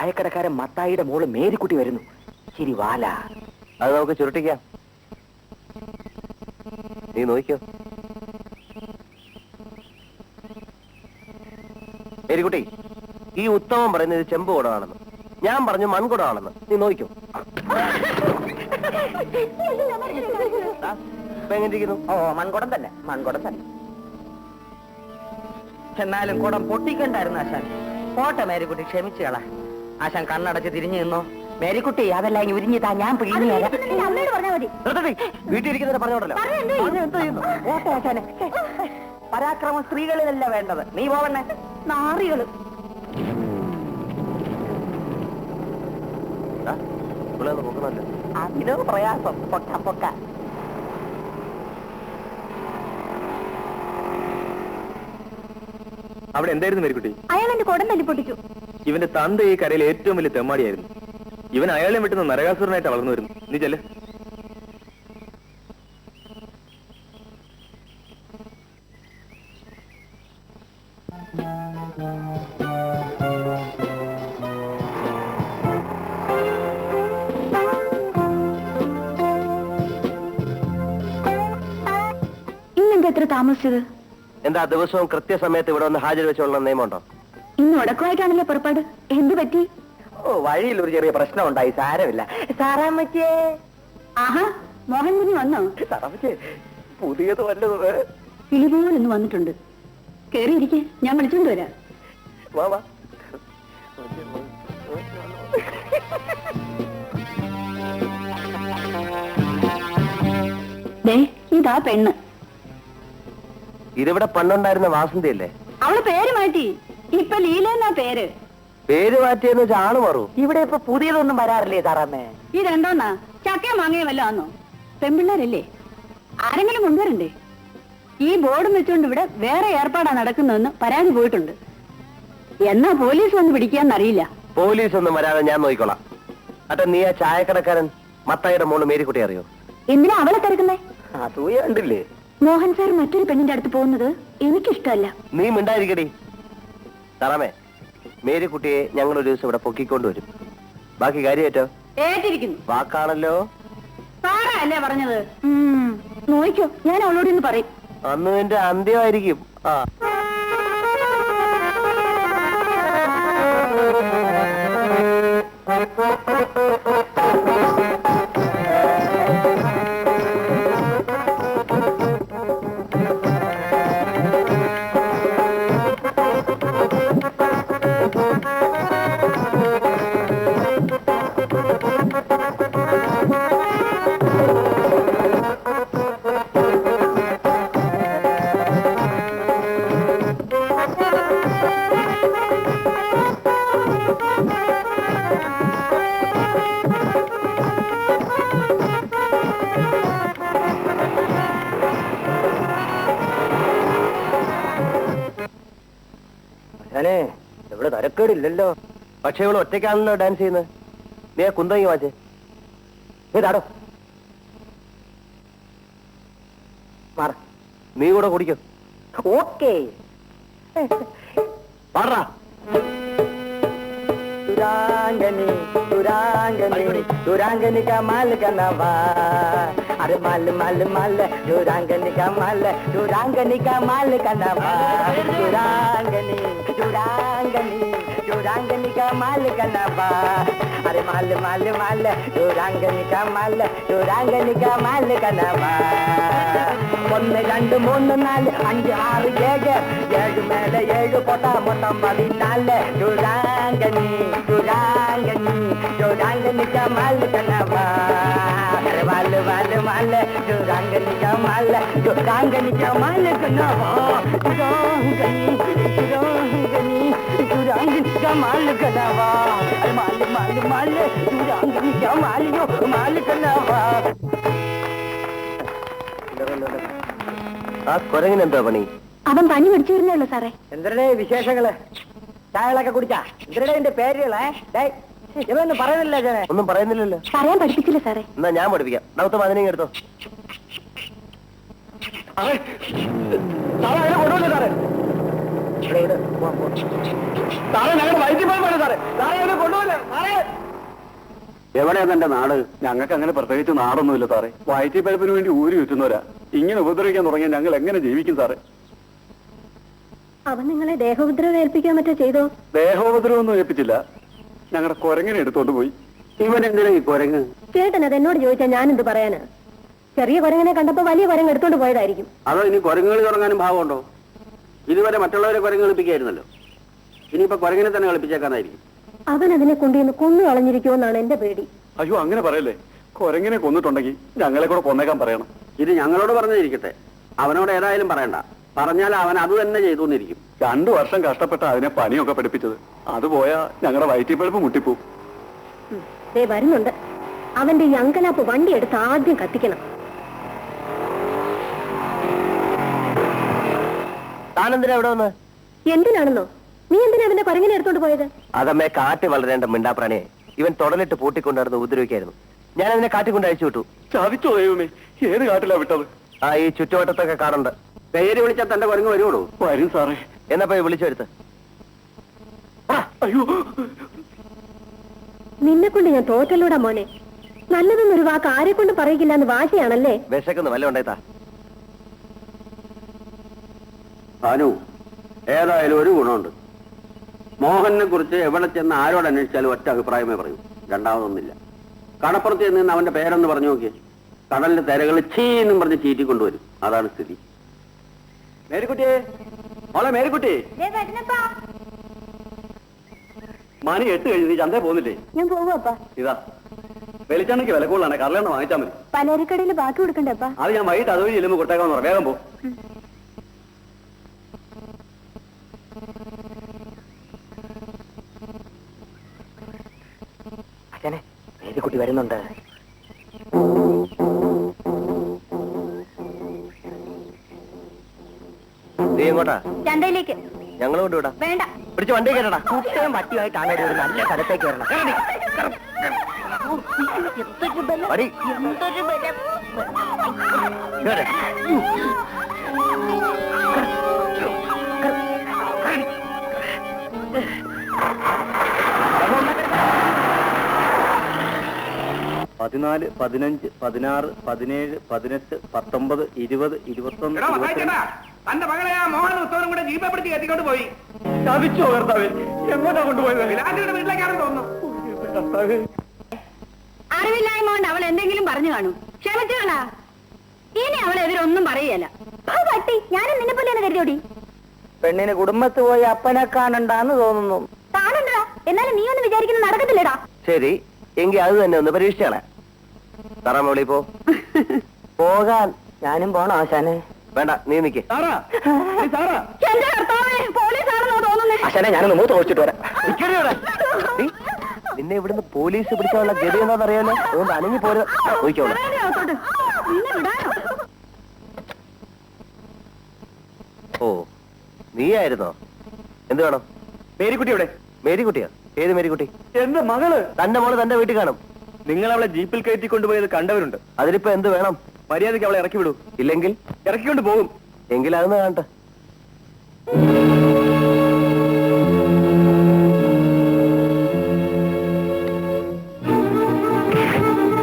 ചായക്കടക്കാരൻ മത്തായിയുടെ മോള് മേരിക്കുട്ടി വരുന്നു. ശരി വാല, അത് നമുക്ക് ചുരുട്ടിക്കാം. നീ നോക്കിയോ മേരിക്കുട്ടി. ഈ ഉത്തമം പറയുന്നത് ചെമ്പ് കുടമാണെന്ന്, ഞാൻ പറഞ്ഞു മൺകുടമാണെന്ന്. നീ നോക്കിയോ. എങ്ങനെയിരിക്കുന്നു? ഓ, മൺകുടം തന്നെ, മൺകുടം തന്നെ. എന്നാലും കുടം പൊട്ടിക്കണ്ടായിരുന്നു ആശാൻ. പോട്ടെ മേരിക്കുട്ടി, ക്ഷമിച്ചു കള. ആശാൻ കണ്ണടച്ച് തിരിഞ്ഞു നിന്നോ. മേരിക്കുട്ടി, അതെല്ലാം ഉരിഞ്ഞിട്ടാ ഞാൻ പിഴിഞ്ഞു തരാം. വീട്ടിൽ ഇരിക്കുന്നവരെ പറഞ്ഞോടല്ലോ. ഓട്ടെ ആശാനെ. പരാക്രമം സ്ത്രീകളിലല്ല വേണ്ടത്. നീ പോവണേ നാറികള്. നോക്കണല്ലോ. അതിലോ പ്രയാസം. പൊക്ക പൊക്ക. അവിടെ എന്തായിരുന്നു മേരിക്കുട്ടി? അയാൾ എന്റെ കുടം തല്ലി പൊട്ടിച്ചു. ഇവന്റെ തന്ത ഈ കരയിലെ ഏറ്റവും വലിയ തെമ്മാടിയായിരുന്നു. ഇവൻ അയാളെ വിട്ടുന്ന നരകാസുരനായിട്ട് വളർന്നു വരുന്നു. നീ ചെല്ല്. ഇന്നെന്താ എത്ര താമസിച്ചത്? എന്താ ദിവസവും കൃത്യസമയത്ത് ഇവിടെ വന്ന് ഹാജർ വെച്ചോളണം നിയമമുണ്ടോ? ഇന്ന് ഉടക്കമായിട്ടാണല്ലോ പുറപ്പാട്. എന്ത് പറ്റി? ഓ, വഴിയിൽ ഒരു ചെറിയ പ്രശ്നം ഉണ്ടായി. സാരമില്ല. സാറാമ്മച്ചേ. ആഹാ, മോഹൻ കുഞ്ഞ് വന്നോ? സാറാമ്മച്ചേ, പുതിയത് വല്ലത്? കിളിപോലൊന്ന് വന്നിട്ടുണ്ട്. കേറിയിരിക്കെ, ഞാൻ വിളിച്ചോണ്ട് വരാം. വാ വാ. ദേ, ഇതാ പെണ്ണ്. ഇതിവിടെ പണ്ടുണ്ടായിരുന്ന വാസന്തിയല്ലേ? അവള് പേര് മാറ്റി. ഇപ്പൊ ലീല എന്നാ പേര്. പേര് മാറ്റിയെന്ന് വെച്ചാൽ ആള് മാറൂ. ഇവിടെ ഇപ്പൊ പുതിയതൊന്നും വരാറില്ലേ സാറാമ്മേ? ഇതെന്തോന്നാ, ചക്കയോ മാങ്ങയോ വല്ലോ ആന്നോ? പെൺപിള്ളേരല്ലേ, ആരെങ്കിലും കൊണ്ടുവരണ്ടേ? ഈ ബോർഡും വെച്ചുകൊണ്ട് ഇവിടെ വേറെ ഏർപ്പാടാ നടക്കുന്നതെന്ന് പരാതി പോയിട്ടുണ്ട്. എന്നാ പോലീസ് വന്ന് പിടിക്കാന്നറിയില്ല. പോലീസ് ഒന്നും വരാതെ ഞാൻ നോക്കിക്കോളാം. അതെ, നീ ആ ചായക്കടക്കാരൻ മത്തായിയുടെ മോള് മേരിക്കുട്ടി അറിയോ? എന്തിനാ അവളെ തിരക്കുന്നേ? അസൂയ കണ്ടില്ലേ? മോഹൻ സാർ മറ്റൊരു പെണ്ണിന്റെ അടുത്ത് പോകുന്നത് എനിക്കിഷ്ടമല്ല. നീ മിണ്ടായിരിക്കടി. സാറാമേ, മേരിക്കുട്ടിയെ ഞങ്ങൾ ഒരു ദിവസം ഇവിടെ പൊക്കിക്കൊണ്ടുവരും. ബാക്കി കാര്യമായിട്ടോ? ഏറ്റിരിക്കുന്നു. വാക്കാണല്ലോ. സാറാ അല്ലേ പറഞ്ഞത്? നോയിക്കോ, ഞാൻ അവളോട് ഇന്ന് പറയും. അന്ന് നിന്റെ അന്ത്യമായിരിക്കും. ആ, ഇവിടെ തരക്കേടില്ലല്ലോ. പക്ഷെ ഇവള് ഒറ്റയ്ക്കാണല്ലോ ഡാൻസ് ചെയ്യുന്നത്. നീ ആ കുന്തങ്ങി വാച്ചേ. ഏതാടോ? നീ കൂടെ കുടിക്കോ? ഓക്കേ. പാടാ. सुरांगनी सुरांगनी सुरांगनी का माल का नवा. अरे माल माल माल सुरांगनी का माल सुरांगनी का माल का नवा. सुरांगनी सुरांगनी सुरांगनी का माल का नवा. अरे माल माल माल सुरांगनी का माल सुरांगनी का माल का नवा. 1 2 3 4 5 6 7 7 மேல 7 போட்டா மொத்தம் 14. सुरांगनी सुरांगनी सुरांगनी का माल का नवा. वाल वाल माल सुरांगनी का माल सुरांगनी का माल का नवा. सुरांगनी सुरांगनी सुरांगनी का माल का नवा. माल माल माल सुरांगनी का माल यो माल का नवा. ആ കുരങ്ങിനെന്താ പണി? അവൻ പനി പിടിച്ചു വരുന്നേ സാറേ. എന്തരടെ വിശേഷങ്ങള്? ചായകളൊക്കെ കുടിച്ചാ? എന്തരടെ എന്റെ പേരുകളെ? ഇവൊന്നും പറയുന്നില്ല. ഒന്നും പറയുന്നില്ലല്ലോ. പറയാൻ പഠിപ്പിച്ചില്ല സാറേ. എന്നാ ഞാൻ പഠിപ്പിക്കാം. നമുക്ക് അതിനെ എടുത്തോ. കൊണ്ടുവന്നു സാറേ. സാറേ ഞങ്ങൾ വൈദ്യുതി പോകാണ് സാറേ. സാറേ അവനെ കൊണ്ടുപോകല്ലേ സാറേ. എവിടെയാ തന്റെ നാട്? ഞങ്ങൾക്ക് അങ്ങനെ പ്രത്യേകിച്ച് നാടൊന്നുമില്ല സാറേ. വയറ്റി പഴുപ്പിന് വേണ്ടി ഊരി വെച്ചുന്നവരാ. ഇങ്ങനെ ഉപദ്രവിക്കാൻ തുടങ്ങിയാൽ ഞങ്ങൾ എങ്ങനെ ജീവിക്കും സാറേ? അവൻ നിങ്ങളെ ദേഹോപദ്രവം ഏൽപ്പിക്കാൻ മറ്റോ ചെയ്തോ? ദേഹോപദ്രവൊന്നും ഏൽപ്പിച്ചില്ല. ഞങ്ങളുടെ കുരങ്ങനെ എടുത്തോണ്ട് പോയി. ഇവൻ എന്തിനാ ഈ കുരങ്ങ്? ചേട്ടൻ അത് എന്നോട് ചോദിച്ചാൽ ഞാനെന്ത് പറയാനാ? ചെറിയ കുരങ്ങനെ കണ്ടപ്പോ വലിയ കുരങ്ങ് എടുത്തോണ്ട് പോയതായിരിക്കും. അതോ ഇനി കുരങ്ങുകൾ തുടങ്ങാനും ഭാവമുണ്ടോ? ഇതുവരെ മറ്റുള്ളവരെ കുരങ്ങ് കളിപ്പിക്കായിരുന്നല്ലോ. ഇനിയിപ്പോ കുരങ്ങിനെ തന്നെ കളിപ്പിച്ചേക്കാനായിരിക്കും. അവൻ അതിനെ കൊണ്ടുവന്ന് കൊന്നു കളഞ്ഞിരിക്കുമെന്നാണ് എന്റെ പേടി. അയ്യോ അങ്ങനെ പറയല്ലേ. കുരങ്ങനെ കൊന്നിട്ടുണ്ടെങ്കിൽ ഞങ്ങളെ കൂടെ കൊന്നേക്കാൻ പറയണം. ഇത് ഞങ്ങളോട് പറഞ്ഞിരിക്കട്ടെ, അവനോട് ഏതായാലും പറയണ്ട. പറഞ്ഞാൽ അവൻ അത് തന്നെ ചെയ്തുകൊണ്ടിരിക്കും. 2 വർഷം കഷ്ടപ്പെട്ട അതിനെ പണിയൊക്കെ പഠിപ്പിച്ചത്. അത് പോയാ ഞങ്ങളുടെ വയറ്റിപ്പഴുപ്പ് മുട്ടിപ്പോവും. വരുന്നുണ്ട്. അവന്റെ ഈ അങ്കലാപ്പ് വണ്ടി എടുത്ത് ആദ്യം കത്തിക്കണം. താനെന്തിനാ ഇവിടെ വന്ന്? എന്തിനാണെന്നോ? നീ എന്തിനാ അവന്റെ കുരങ്ങനെ എടുത്തോണ്ട് പോയത്? അതമ്മേ, കാറ്റ് വളരേണ്ട മിണ്ടാപ്രാണിയെ ഇവൻ തുടലിട്ട് പൂട്ടിക്കൊണ്ടിരുന്ന് ഉപദ്രവിക്കായിരുന്നു. ഞാൻ അതിനെ കാറ്റിക്കൊണ്ട് അയച്ചു വിട്ടു. ചതിച്ചോ ദൈവമേ, ഏത് കാട്ടിലാ വിട്ടത്? ആ ഈ ചുറ്റുവട്ടത്തൊക്കെ കാണുന്നുണ്ട്. പേര് വിളിച്ചാൽ തന്റെ കുരങ്ങ് വരുവുള്ളൂ. വരും സാറേ. എന്നാ പോയി വിളിച്ചു വരുത്ത്. അയ്യോ, നിന്നെ കൊണ്ട് ഞാൻ തോറ്റല്ലൂടാ മോനെ. നല്ലതെന്നൊരു വാക്ക് ആരെ കൊണ്ട് പറയിക്കില്ല എന്ന് വാശിയാണല്ലേ? വിശക്കുന്നു, വല്ല ഉണ്ടായിത്താ. ഭാനു, ഏതായാലും ഒരു ഗുണമുണ്ട്. മോഹനെ കുറിച്ച് എവിടെ ചെന്ന് ആരോട് അന്വേഷിച്ചാലും ഒറ്റ അഭിപ്രായമേ പറയൂ, രണ്ടാമതൊന്നുമില്ല. കടപ്പുറത്ത് നിന്ന് അവന്റെ പേരൊന്ന് പറഞ്ഞു നോക്കിയേ. കടലിന്റെ തിരകൾ ചീന്നും പറഞ്ഞ് ചീറ്റിക്കൊണ്ടുവരും. അതാണ് സ്ഥിതി. മേരിക്കുട്ടിയെ, മോളെ മേരിക്കുട്ടി, മണി 8 കഴിഞ്ഞ് നീ ചന്തേ പോകുന്നില്ലേ? ഞാൻ പോവാപ്പാ. ഇതാ വെളിച്ചെണ്ണയ്ക്ക് വില കൂടുതലാണ്. കറലെണ്ണ വാങ്ങിച്ചാൽ മതി. പലചരക്കടയിൽ ബാക്കി കൊടുക്കണ്ടേപ്പാ? അത് ഞാൻ വൈകിട്ട് അതുവഴി ചെല്ലുമ്പോൾ കൊടുത്തേക്കാന്ന് പറ. വേഗം പോ. അച്ഛനെ മേരിക്കുട്ടി വരുന്നുണ്ട്. നീ എങ്ങോട്ടാ? ചന്തയിലേക്ക്. ഞങ്ങൾ കൊണ്ടുവിടാം. വേണ്ട. പിടിച്ച് വണ്ടി കയറടാ. കുട്ടിയും പട്ടിയുമായിട്ടാണ് ഒരു നല്ല സ്ഥലത്തേക്ക് വരണം. വടി. കേറ്. പതിനാല്, 15, 16, 17, 18, 19, 20, 21. തന്റെ മകളെ ആ മോഹൻ ഉത്സവം കൂടെ ജീപ്പെ പിടിച്ച് കെട്ടിക്കൊണ്ട് പോയി. ചതിച്ചോ കർത്താവേ? എങ്ങോട്ടാ കൊണ്ടുപോയത്? വിലാസിയുടെ വീട്ടിലേക്കാണെന്ന് തോന്നുന്നു. കർത്താവേ, അറിവില്ലായ്മ കൊണ്ട് അവൾ എന്തെങ്കിലും പറഞ്ഞു കാണും. ക്ഷമിച്ചോളാ. ഇനി അവളെതിരൊന്നും പറയല. പട്ടി, ഞാനും നിന്നെ പോലെയാണ് കരുതോടി. പെണ്ണിന് കുടുംബത്ത് പോയി അപ്പനെ കാണണ്ടാന്ന് തോന്നുന്നു. കാണണ്ടാ, എന്നാലും നീ ഒന്ന് വിചാരിക്കുന്നത് നടക്കത്തില്ലടാ. ശരി, എങ്കിൽ അത് തന്നെ ഒന്ന് പരീക്ഷിച്ചാളെ. തറാമോളി പോ. പോകാൻ ഞാനും പോണോ ആശാനെ? വേണ്ട, നീ നിക്ക്. എന്റെ കർത്താവേ, പോലീസാണെന്നോ തോന്നുന്നേ. ആശാനെ ഞാനൊന്ന് മൂത്ത് വെച്ചിട്ട് വരാം. നീ, നിന്നെ ഇവിടുന്ന് പോലീസ് പിടിക്കാനുള്ള ഗതി എന്താണെന്നറിയാലോ. അതുകൊണ്ട് അനങ്ങി പോര്. നോക്കിക്കോളൂ. നിന്നെ വിടാനോ? ഓ, നീയായിരുന്നോ? എന്ത് വേണം? മേരിക്കുട്ടി എവിടെ? മേരിക്കുട്ടിയോ? ഏത് മേരിക്കുട്ടി? എന്റെ മകള്. തന്റെ മോള് തന്റെ വീട്ടിൽ കാണും. നിങ്ങൾ അവളെ ജീപ്പിൽ കയറ്റി കൊണ്ടുപോയത് കണ്ടവരുണ്ട്. അതിനിപ്പോ എന്ത് വേണം? മര്യാദയ്ക്ക് അവളെ ഇറക്കി വിടൂ. ഇല്ലെങ്കിൽ ഇറക്കിക്കൊണ്ട് പോകും. എങ്കിൽ അതൊന്ന് കാണട്ടെ.